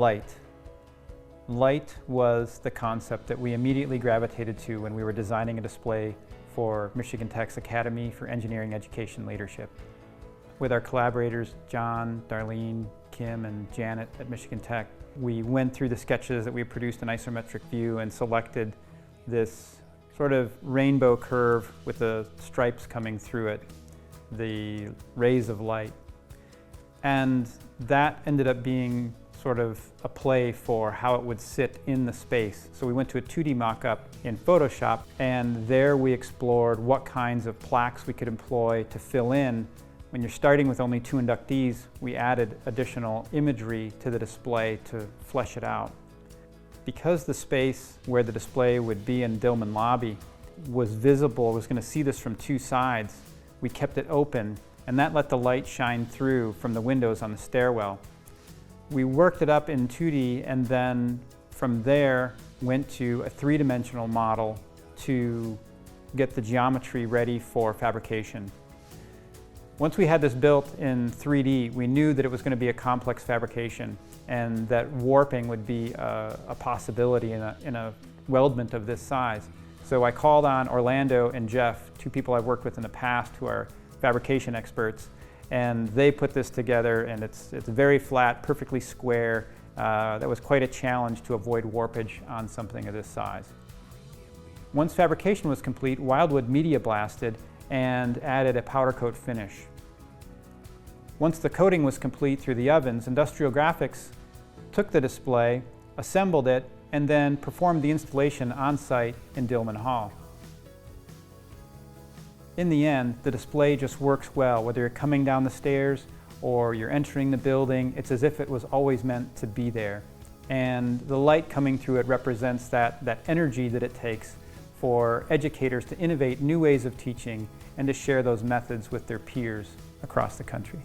light. Light was the concept that we immediately gravitated to when we were designing a display for Michigan Tech's Academy for Engineering Education Leadership. With our collaborators, John, Darlene, Kim, and Janet at Michigan Tech, we went through the sketches that we produced in isometric view and selected this sort of rainbow curve with the stripes coming through it, the rays of light. And that ended up being sort of a play for how it would sit in the space. So we went to a 2D mock-up in Photoshop, and there we explored what kinds of plaques we could employ to fill in. When you're starting with only 2 inductees, we added additional imagery to the display to flesh it out. Because the space where the display would be in Dillman lobby was visible, was going to see this from 2 sides, we kept it open, and that let the light shine through from the windows on the stairwell. We worked it up in 2D, and then from there went to a 3-dimensional model to get the geometry ready for fabrication. Once we had this built in 3D, we knew that it was going to be a complex fabrication and that warping would be a possibility in a weldment of this size. So I called on Orlando and Jeff, 2 people I've worked with in the past who are fabrication experts, and they put this together, and it's very flat, perfectly square. That was quite a challenge to avoid warpage on something of this size. Once fabrication was complete, Wildwood media blasted and added a powder coat finish. Once the coating was complete through the ovens, Industrial Graphics took the display, assembled it, and then performed the installation on site in Dillman Hall. In the end, the display just works well. Whether you're coming down the stairs or you're entering the building, it's as if it was always meant to be there. And the light coming through it represents that energy that it takes for educators to innovate new ways of teaching and to share those methods with their peers across the country.